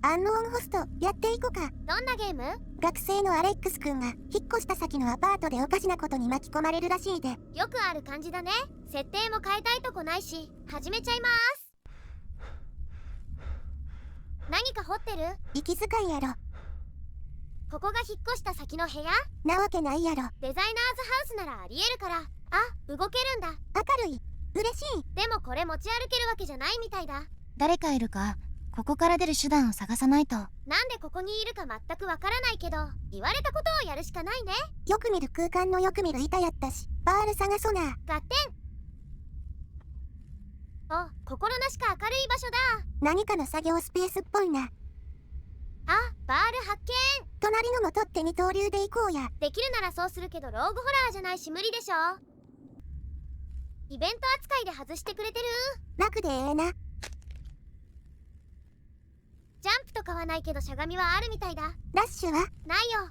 アンノーンホストやっていこか。どんなゲーム？学生のアレックス君が引っ越した先のアパートでおかしなことに巻き込まれるらしいで。よくある感じだね。設定も変えたいとこないし始めちゃいます。何か掘ってる？息遣いやろ。ここが引っ越した先の部屋？なわけないやろ。デザイナーズハウスならありえるから。あ、動けるんだ。明るい。嬉しい。でもこれ持ち歩けるわけじゃないみたいだ。誰かいるか？ここから出る手段を探さないと。なんでここにいるか全くわからないけど、言われたことをやるしかないね。よく見る空間のよく見る板やったし、バール探そな。合点。お、心なしか明るい場所だ。何かの作業スペースっぽいな。あ、バール発見。隣のも取って二刀流で行こうや。できるならそうするけどローグホラーじゃないし無理でしょ。イベント扱いで外してくれてる？楽でええな。ジャンプとかはないけどしゃがみはあるみたいだ。ラッシュはないよ。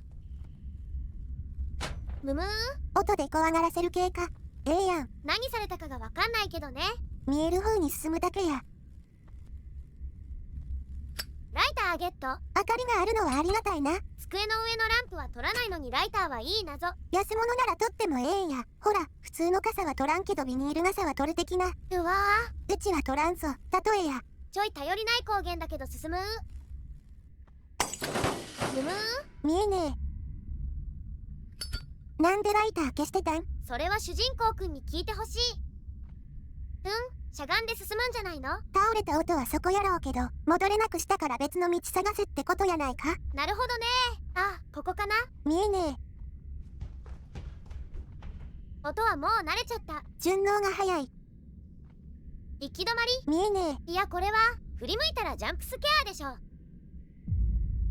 むむー。音で怖がらせる系か。ええやん。何されたかがわかんないけどね。見える方に進むだけや。ライターゲット。明かりがあるのはありがたいな。机の上のランプは取らないのにライターはいい謎。安物なら取ってもええんや。ほら、普通の傘は取らんけどビニール傘は取る的な。うわうちは取らんぞ。例えや。ちょい頼りない光源だけど進む。むむー。見えねえ。なんでライター消してたん？それは主人公くんに聞いてほしい。しゃがんで進むんじゃないの？倒れた音はそこやろうけど、戻れなくしたから別の道探せってことやないか。なるほどね。あ、ここかな。見えねえ。音はもう慣れちゃった。順応が早い。行き止まり？見えねいやこれは振り向いたらジャンプスケアでしょ。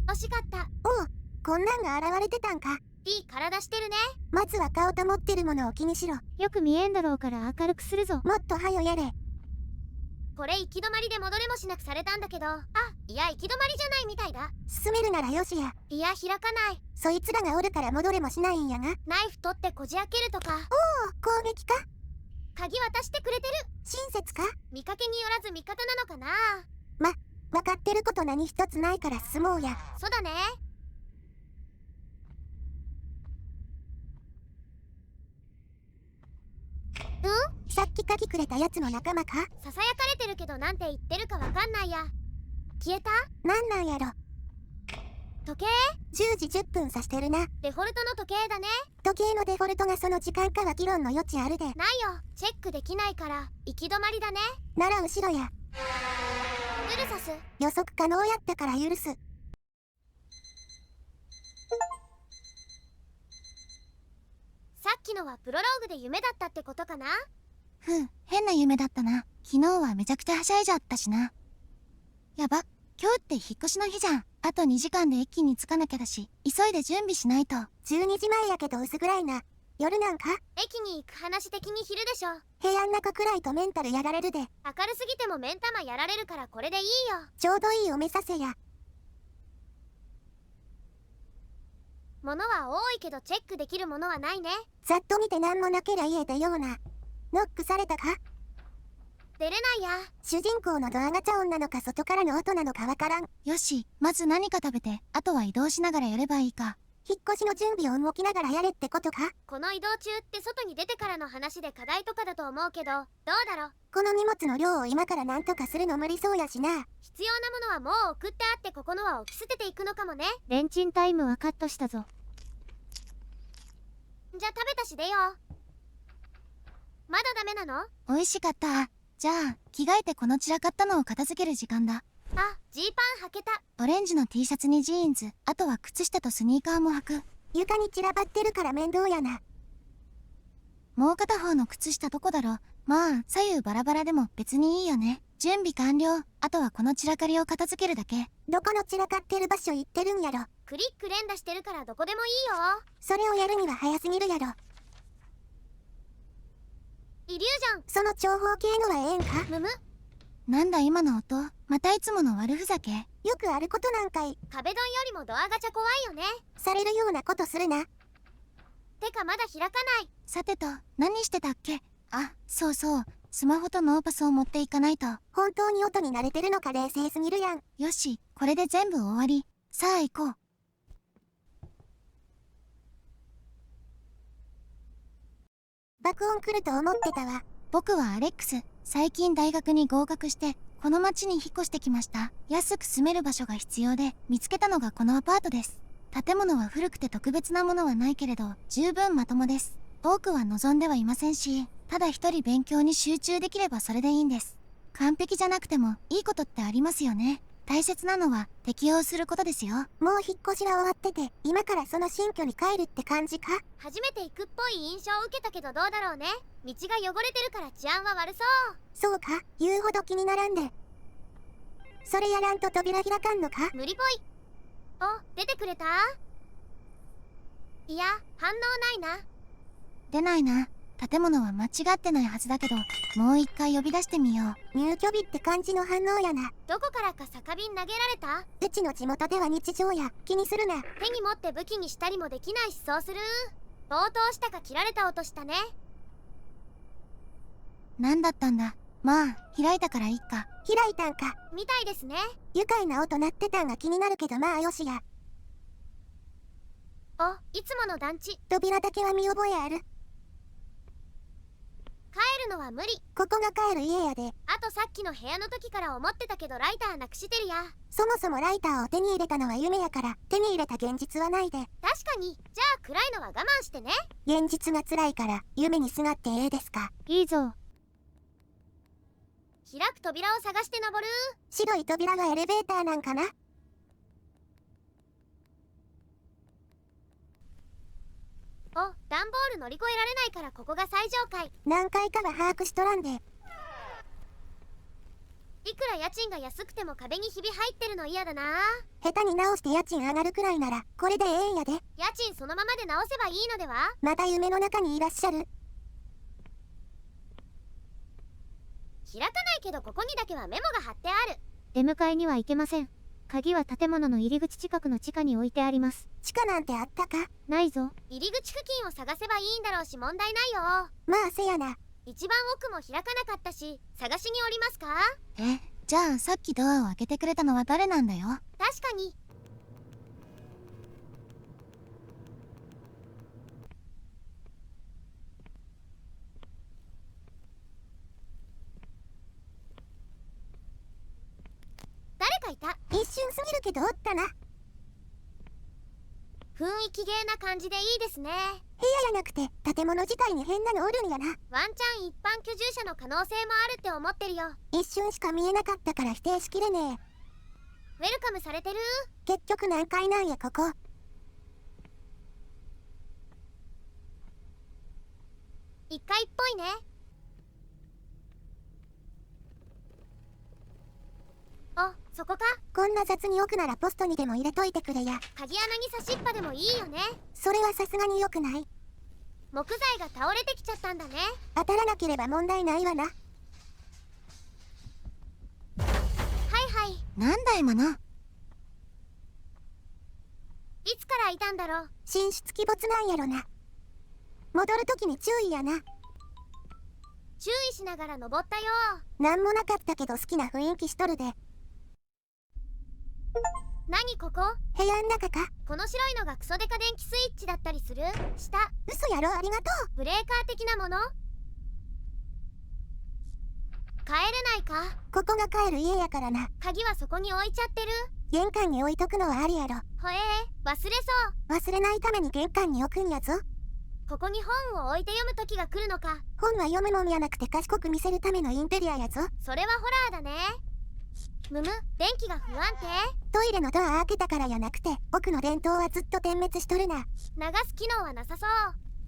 惜しかった。おう、こんなんが現れてたんか。いい体してるね。まずは顔と持ってるものを気にしろ。よく見えんだろうから明るくするぞ。もっとはよやれ。これ行き止まりで戻れもしなくされたんだけど、あ、いや行き止まりじゃないみたいだ。進めるならよしや。いや開かない。そいつらがおるから戻れもしないんやな。ナイフ取ってこじ開けるとか。おお、攻撃か。鍵渡してくれてる。親切か。見かけによらず味方なのかな。分かってること何一つないから進もうや。そうだね。さっき鍵くれたやつの仲間か。ささやかれてるけどなんて言ってるかわかんないや。消えた？なんやろ。時計10時10分指してるな。デフォルトの時計だね。時計のデフォルトがその時間かは議論の余地あるで。ないよ、チェックできないから行き止まりだね。なら後ろや。ルルサス。予測可能やったから許す。さっきのはプロローグで夢だったってことかな。変な夢だったな。昨日はめちゃくちゃはしゃいじゃったしな。やば、今日って引っ越しの日じゃん。あと2時間で駅に着かなきゃだし、急いで準備しないと。12時前やけど薄暗いな。夜なんか？駅に行く話的に昼でしょ。部屋ん中暗いとメンタルやられるで。明るすぎても目ん玉やられるからこれでいいよ。ちょうどいいお目させや。物は多いけどチェックできるものはないね。ざっと見て何もなけりゃ家出ような。ノックされたか？出れないや。主人公のドアガチャ音なのか外からの音なのかわからん。よし、まず何か食べて、あとは移動しながらやればいいか。引っ越しの準備を動きながらやれってことか？この移動中って外に出てからの話で課題とかだと思うけど、どうだろう。この荷物の量を今から何とかするの無理そうやしな。必要なものはもう送ってあってここのは置き捨てていくのかもね。レンチンタイムはカットしたぞ。じゃあ食べたし出よう。まだダメなの？美味しかった。じゃあ、着替えてこの散らかったのを片付ける時間だ。あ、ジーパン履けた。オレンジの T シャツにジーンズ、あとは靴下とスニーカーも履く。床に散らばってるから面倒やな。もう片方の靴下どこだろう。まあ、左右バラバラでも別にいいよね。準備完了。あとはこの散らかりを片付けるだけ。どこの散らかってる場所行ってるんやろ。クリック連打してるからどこでもいいよ。それをやるには早すぎるやろ。イリュージョン。その長方形のはええんか？むむ。なんだ今の音。またいつもの悪ふざけ。よくあることなんかい。壁ドンよりもドアガチャ怖いよね。されるようなことするな。てかまだ開かない。さてと、何してたっけ？あ、そうそう。スマホとノーパスを持っていかないと。本当に音に慣れてるのか冷静すぎるやん。よし、これで全部終わり。さあ行こう。爆音来ると思ってたわ。僕はアレックス。最近大学に合格して、この町に引っ越してきました。安く住める場所が必要で、見つけたのがこのアパートです。建物は古くて特別なものはないけれど、十分まともです。多くは望んではいませんし、ただ一人勉強に集中できればそれでいいんです。完璧じゃなくてもいいことってありますよね。大切なのは適応することですよ。もう引っ越しは終わってて、今からその新居に帰るって感じか？初めて行くっぽい印象を受けたけどどうだろうね。道が汚れてるから治安は悪そう。そうか、言うほど気にならんで。それやらんと扉開かんのか？無理ぽい。お、出てくれた？いや、反応ないな。出ないな。建物は間違ってないはずだけど、もう一回呼び出してみよう。入居日って感じの反応やな。どこからか酒瓶投げられた？うちの地元では日常や。気にするな。手に持って武器にしたりもできないし、そうする。暴投したか切られた音したね。何だったんだ。まあ、開いたからいっか。開いたんか。みたいですね。愉快な音鳴ってたんが気になるけど、まあよしや。お、いつもの団地。扉だけは見覚えある。帰るのは無理。ここが帰る家やで。あとさっきの部屋の時から思ってたけどライターなくしてるや。そもそもライターを手に入れたのは夢やから、手に入れた現実はないで。確かに。じゃあ暗いのは我慢してね。現実が辛いから夢にすがってええですか？いいぞ。開く扉を探して登る。白い扉がエレベーターなんかな？お、段ボール乗り越えられないからここが最上階。何回かは把握しとらんで。いくら家賃が安くても壁にひび入ってるの嫌だな。下手に直して家賃上がるくらいならこれでええんやで。家賃そのままで直せばいいのでは？また夢の中にいらっしゃる。開かないけどここにだけはメモが貼ってある。出迎えには行けません。鍵は建物の入り口近くの地下に置いてあります。地下なんてあったか？ないぞ。入り口付近を探せばいいんだろうし問題ないよ。まあせやな。一番奥も開かなかったし、探しにおりますか？じゃあさっきドアを開けてくれたのは誰なんだよ。確かに。誰かいた。一瞬すぎるけどおったな。雰囲気芸な感じでいいですね。部屋やなくて建物自体に変なのおるんやな。ワンチャン一般居住者の可能性もあるって思ってるよ。一瞬しか見えなかったから否定しきれねえ。ウェルカムされてる。結局何階なんやここ。1階っぽいね。お、そこか。こんな雑に置くならポストにでも入れといてくれや。鍵穴に差しっぱでもいいよね。それはさすがに良くない。木材が倒れてきちゃったんだね。当たらなければ問題ないわな。はいはい。なんだ今の。いつからいたんだろう。寝室鬼没なんやろな。戻るときに注意やな。注意しながら登ったよ。なんもなかったけど好きな雰囲気しとるで。何ここ？部屋ん中か？この白いのがクソデカ電気スイッチだったりする？下。嘘やろ、ありがとう。ブレーカー的なもの？帰れないか？ここが帰る家やからな。鍵はそこに置いちゃってる？玄関に置いとくのはありやろ。ほえー、忘れそう。忘れないために玄関に置くんやぞ。ここに本を置いて読む時が来るのか。本は読むもんやなくて賢く見せるためのインテリアやぞ。それはホラーだね。むむ、電気が不安定。トイレのドア開けたからやなくて、奥の電灯はずっと点滅しとるな。流す機能はなさそ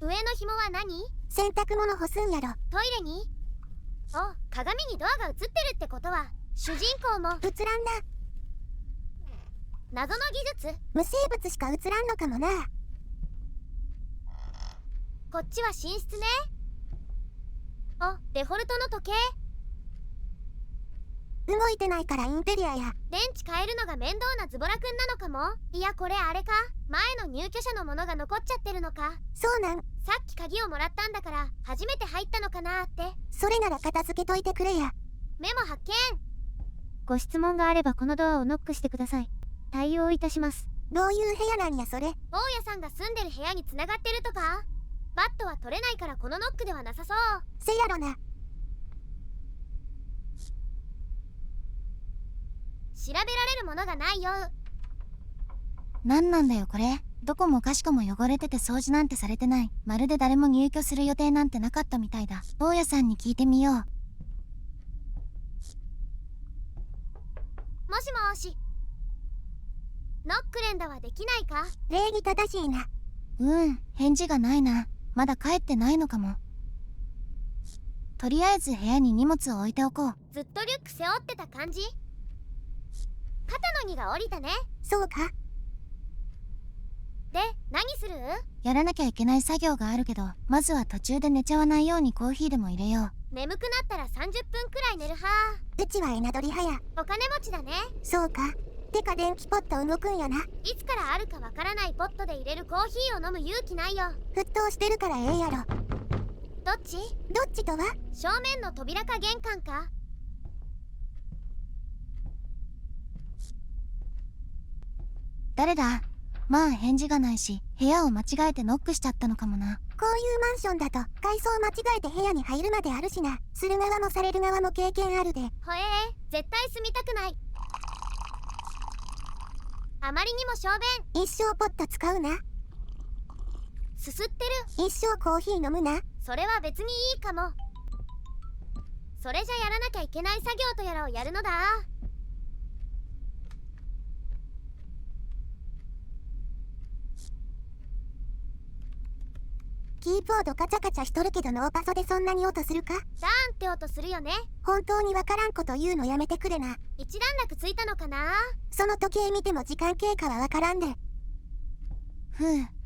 う。上の紐は何？洗濯物干すんやろ。トイレに？お、鏡にドアが映ってるってことは主人公も映らんな。謎の技術？無生物しか映らんのかもな。こっちは寝室ね。お、デフォルトの時計。動いてないからインテリアや。電池変えるのが面倒なズボラくんなのかも。いや、これあれか、前の入居者のものが残っちゃってるのか。そうなん。さっき鍵をもらったんだから初めて入ったのかなって。それなら片付けといてくれや。メモ発見。ご質問があればこのドアをノックしてください。対応いたします。どういう部屋なんやそれ。大家さんが住んでる部屋に繋がってるとか。バットは取れないからこのノックではなさそう。せやろな。調べられるものがないよ。なんなんだよこれ。どこもかしこも汚れてて掃除なんてされてない。まるで誰も入居する予定なんてなかったみたいだ。大家さんに聞いてみよう。もしもし。ノック連打はできないか。礼儀正しいな。返事がないな。まだ帰ってないのかも。とりあえず部屋に荷物を置いておこう。ずっとリュック背負ってた感じ。肩の荷が下りたね。そうか。で、何する？やらなきゃいけない作業があるけど、まずは途中で寝ちゃわないようにコーヒーでも入れよう。眠くなったら30分くらい寝る派。うちはエナドリ派や。お金持ちだね。そうか。てか電気ポット動くんやな。いつからあるかわからないポットで入れるコーヒーを飲む勇気ないよ。沸騰してるからええやろ。どっち？どっちとは？正面の扉か玄関か。誰だ？まあ返事がないし、部屋を間違えてノックしちゃったのかもな。こういうマンションだと階層間違えて部屋に入るまであるしな。する側もされる側も経験あるで。ほ絶対住みたくない。あまりにも小便。一生ポット使うな。すすってる。一生コーヒー飲むな。それは別にいいかも。それじゃやらなきゃいけない作業とやらをやるのだ。キーボードカチャカチャしとるけどノーパソでそんなに音するか？ダーンって音するよね。本当にわからんこと言うのやめてくれな。一段落ついたのかな。その時計見ても時間経過はわからんで。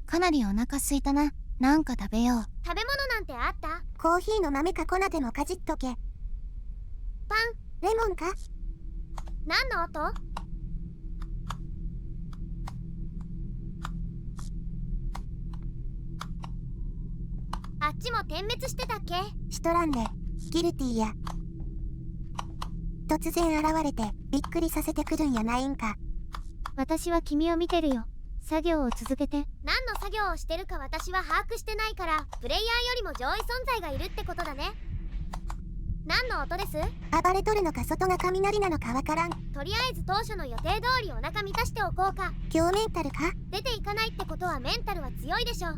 かなりお腹空いたな。なんか食べよう。食べ物なんてあった？コーヒーの豆か粉でもかじっとけ。パン。レモンか？何の音？あっちも点滅してたっけ？しとらんで。ギルティーや。突然現れてびっくりさせてくるんやないんか。私は君を見てるよ。作業を続けて。何の作業をしてるか私は把握してないから、プレイヤーよりも上位存在がいるってことだね。何の音です？暴れとるのか外が雷なのかわからん。とりあえず当初の予定通りお腹満たしておこうか。今日メンタルか？出ていかないってことはメンタルは強いでしょ。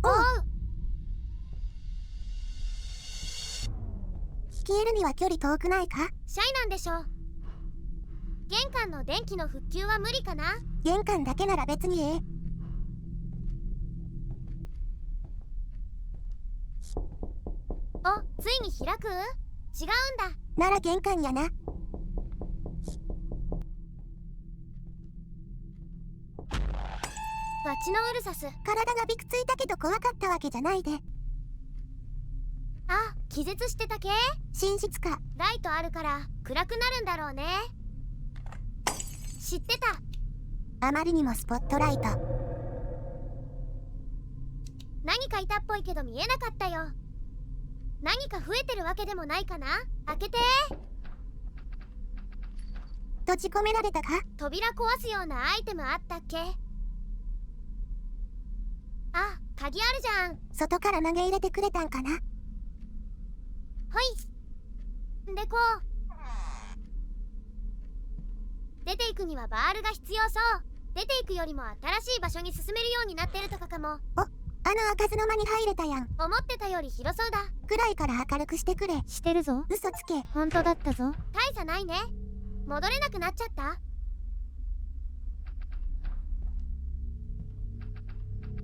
おう。消えるには距離遠くないか？シャイなんでしょ。玄関の電気の復旧は無理かな？玄関だけなら別にええ。お、ついに開く？違うんだ。なら玄関やな。バチのウルサス。体がびくついたけど怖かったわけじゃないで。あ、気絶してた系？真実か。ライトあるから暗くなるんだろうね。知ってた。あまりにもスポットライト。何かいたっぽいけど見えなかったよ。何か増えてるわけでもないかな？開けて。閉じ込められたか？扉壊すようなアイテムあったっけ？あ、鍵あるじゃん。外から投げ入れてくれたんかな？ほい。でこう。出ていくにはバールが必要そう。出ていくよりも新しい場所に進めるようになってるとかかも。あの開かずの間に入れたやん。思ってたより広そうだ。暗いから明るくしてくれ。してるぞ。嘘つけ。本当だったぞ。大差ないね。戻れなくなっちゃった。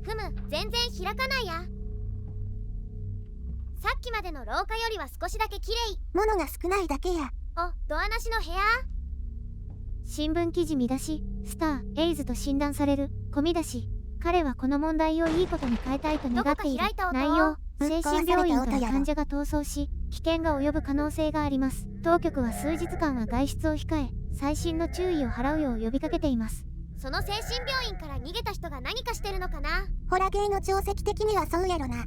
ふむ、全然開かないや。さっきまでの廊下よりは少しだけ綺麗。物が少ないだけや。お、ドアなしの部屋。新聞記事見出し、スター、エイズと診断される、込み出し。彼はこの問題をいいことに変えたいと願っている。どこか開いた音。内容、精神病院から患者が逃走し、危険が及ぶ可能性があります。当局は数日間は外出を控え、細心の注意を払うよう呼びかけています。その精神病院から逃げた人が何かしてるのかな。ホラゲーの定石的にはそうやろな。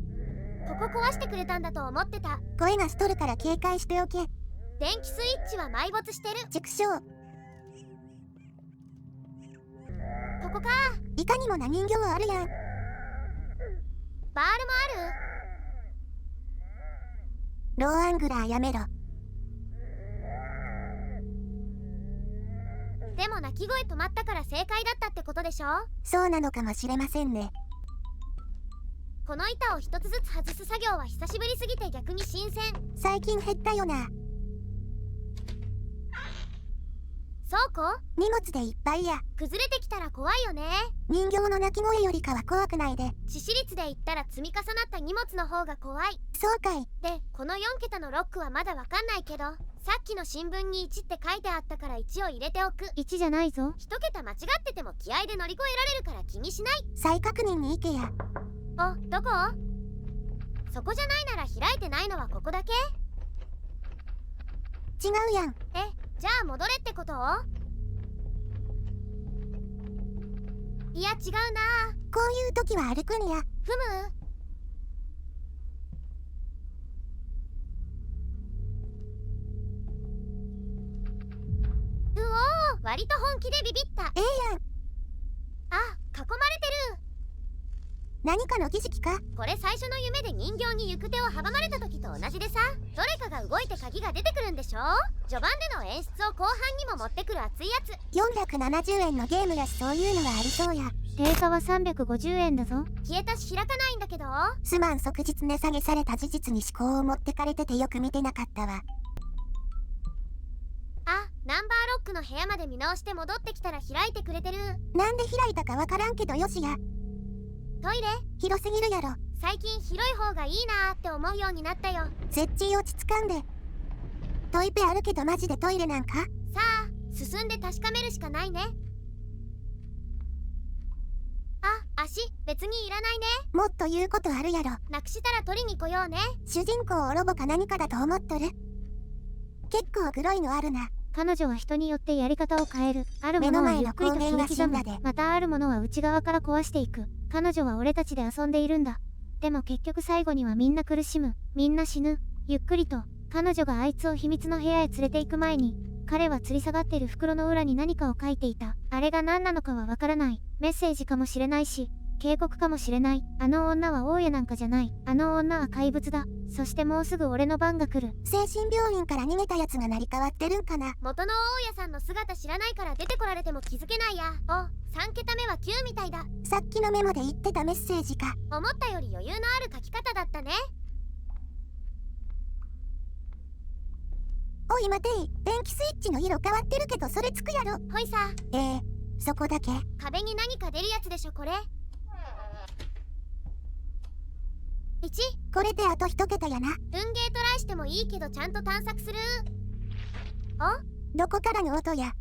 ここ壊してくれたんだと思ってた。声がしとるから警戒しておけ。電気スイッチは埋没してる。畜生。ここか。いかにもな人形あるやん。バールもある。ローアングラーやめろ。でも鳴き声止まったから正解だったってことでしょ。そうなのかもしれませんね。この板を一つずつ外す作業は久しぶりすぎて逆に新鮮。最近減ったよな。倉庫？荷物でいっぱいや。崩れてきたら怖いよね。人形の鳴き声よりかは怖くないで。致死率で言ったら積み重なった荷物の方が怖い。そうかい。で、この4桁のロックはまだわかんないけど、さっきの新聞に1って書いてあったから1を入れておく。1じゃないぞ。1桁間違ってても気合で乗り越えられるから気にしない。再確認に行けや。お、どこ？そこじゃないなら開いてないのはここだけ？違うやん。じゃあ戻れってこと？いや違うな。こういう時は歩くんや。ふむ。うおー、割と本気でビビった。ええやん。あ、囲まれてる。何かの儀式か？これ最初の夢で人形に行く手を阻まれた時と同じでさ、どれかが動いて鍵が出てくるんでしょ。序盤での演出を後半にも持ってくる熱いやつ。470円のゲームやし、そういうのはありそうや。定価は350円だぞ。消えたし開かないんだけど。すまん、即日値下げされた事実に思考を持ってかれててよく見てなかったわ。あ、ナンバーロックの部屋まで見直して戻ってきたら開いてくれてる。なんで開いたかわからんけどよしや。トイレ？広すぎるやろ。最近広い方がいいなーって思うようになったよ。設置落ち着かんで。トイペあるけどマジでトイレなんか？さあ、進んで確かめるしかないね。あ、足、別にいらないね。もっと言うことあるやろ。なくしたら取りに来ようね。主人公をロボか何かだと思っとる？結構グロいのあるな。彼女は人によってやり方を変える。あるものはゆっくりと切り刻む。またあるものは内側から壊していく。彼女は俺たちで遊んでいるんだ。でも結局最後にはみんな苦しむ。みんな死ぬ。ゆっくりと。彼女があいつを秘密の部屋へ連れて行く前に、彼は吊り下がってる袋の裏に何かを書いていた。あれが何なのかはわからない。メッセージかもしれないし、警告かもしれない。あの女は大家なんかじゃない。あの女は怪物だ。そしてもうすぐ俺の番が来る。精神病院から逃げたやつが成り代わってるんかな。元の大家さんの姿知らないから出てこられても気づけないや。お、3桁目は9みたいだ。さっきのメモで言ってたメッセージか。思ったより余裕のある書き方だったね。おい待てい。電気スイッチの色変わってるけどそれつくやろ。ほいさ。そこだけ。壁に何か出るやつでしょこれ。1。これであと1桁やな。運ゲートライしてもいいけどちゃんと探索する。お？どこからの音や？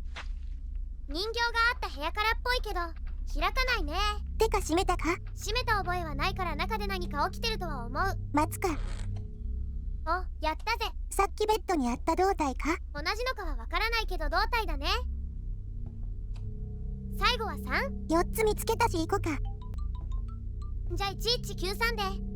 人形があった部屋からっぽいけど開かないね。てか閉めたか？閉めた覚えはないから中で何か起きてるとは思う。待つか。お、やったぜ。さっきベッドにあった胴体か？同じのかはわからないけど胴体だね。最後は 3？ 4つ見つけたし行こか。じゃあ1193で。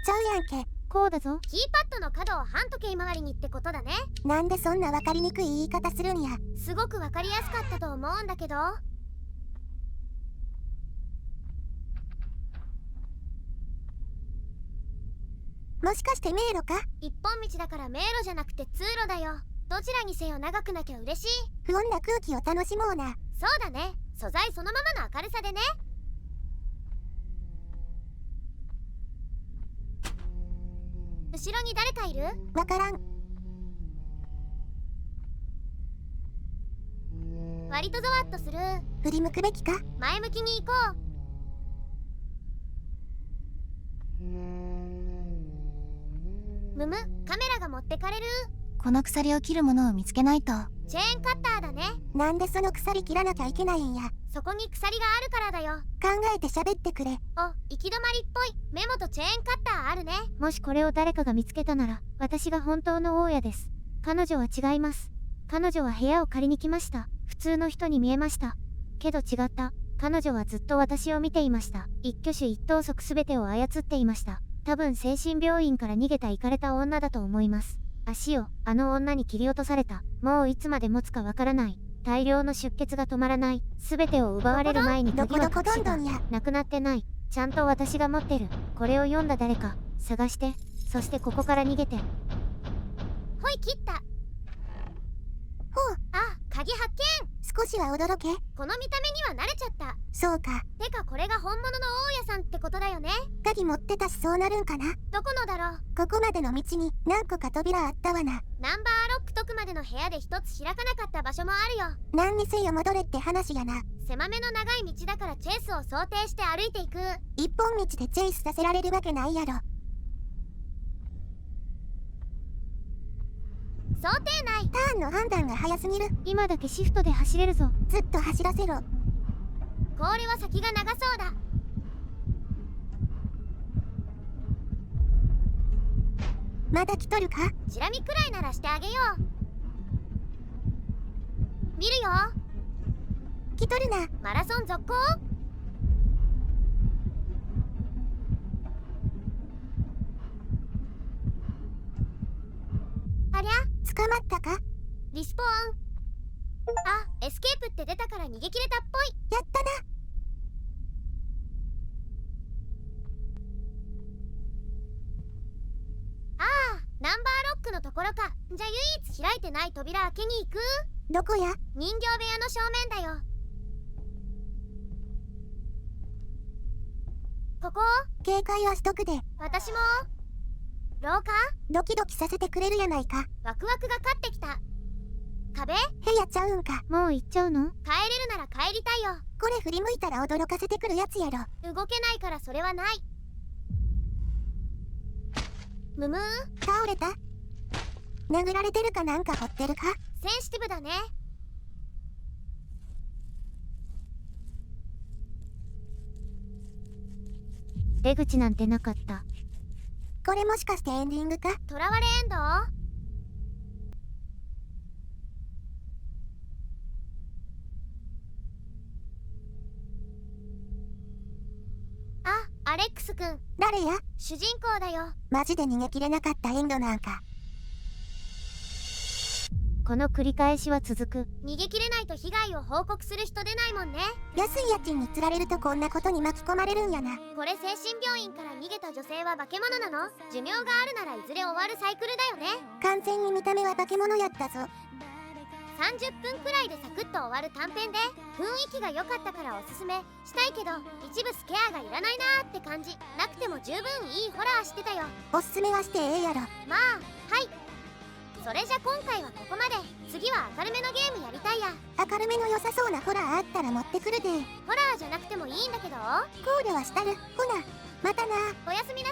ちゃうやんけ。こうだぞ。キーパッドの角を半時計回りにってことだね。なんでそんな分かりにくい言い方するんや。すごくわかりやすかったと思うんだけど。もしかして迷路か？一本道だから迷路じゃなくて通路だよ。どちらにせよ長くなきゃ嬉しい。不穏な空気を楽しもうな。そうだね。素材そのままの明るさでね。後ろに誰かいる？わからん。割とゾワッとする。振り向くべきか？前向きに行こう。むむ、カメラが持ってかれる。この鎖を切るものを見つけないと。チェーンカッターだね。なんでその鎖切らなきゃいけないんや。そこに鎖があるからだよ。考えて喋ってくれ。お、行き止まりっぽい。メモとチェーンカッターあるね。もしこれを誰かが見つけたなら、私が本当の大家です。彼女は違います。彼女は部屋を借りに来ました。普通の人に見えました。けど違った。彼女はずっと私を見ていました。一挙手一投足すべてを操っていました。多分精神病院から逃げたイカれた女だと思います。足をあの女に切り落とされた。もういつまで持つかわからない。大量の出血が止まらない。すべてを奪われる前にどこどこ時は隠した。どんどんや。なくなってない。ちゃんと私が持ってる。これを読んだ誰か探して、そしてここから逃げて。ほい、切った。ほう、あ、鍵発見。少しは驚け。この見た目には慣れちゃった。そうか。てかこれが本物の大家さんってことだよね。鍵持ってたしそうなるんかな。どこのだろう。ここまでの道に何個か扉あったわな。ナンバーロック解くまでの部屋で一つ開かなかった場所もあるよ。何にせよ戻れって話やな。狭めの長い道だからチェイスを想定して歩いていく。一本道でチェイスさせられるわけないやろ。想定内。ターンの判断が早すぎる。今だけシフトで走れるぞ。ずっと走らせろ。これは先が長そうだ。まだ来とるか。チラ見くらいならしてあげよう。見るよ。来とるな。マラソン続行。ありゃ、捕まったか。リスポーン。あ、エスケープって出たから逃げ切れたっぽい。やったな。ナンバーロックのところか。じゃあ唯一開いてない扉開けに行く。どこや。人形部屋の正面だよ。ここ。警戒はしとくで。私も。廊下。ドキドキさせてくれるやないか。ワクワクが勝ってきた。壁。部屋ちゃうんか。もう行っちゃうの？帰れるなら帰りたいよ。これ振り向いたら驚かせてくるやつやろ。動けないからそれはない。むむー。倒れた。殴られてるかなんか掘ってるか。センシティブだね。出口なんてなかった。これもしかしてエンディングか。囚われエンド。あ、アレックスくん。誰や。主人公だよ。マジで逃げきれなかったエンドなんか。この繰り返しは続く。逃げ切れないと被害を報告する人出ないもんね。安い家賃に釣られるとこんなことに巻き込まれるんやな。これ精神病院から逃げた女性は化け物なの？寿命があるならいずれ終わるサイクルだよね。完全に見た目は化け物やったぞ。30分くらいでサクッと終わる短編で、雰囲気が良かったからおすすめしたいけど、一部スケアがいらないなーって感じ。なくても十分いいホラーしてたよ。おすすめはしてええやろ。まあ、はい。それじゃ今回はここまで。次は明るめのゲームやりたいや。明るめの良さそうなホラーあったら持ってくるで。ホラーじゃなくてもいいんだけど。コールはしたる。ほなまたな。おやすみなさい。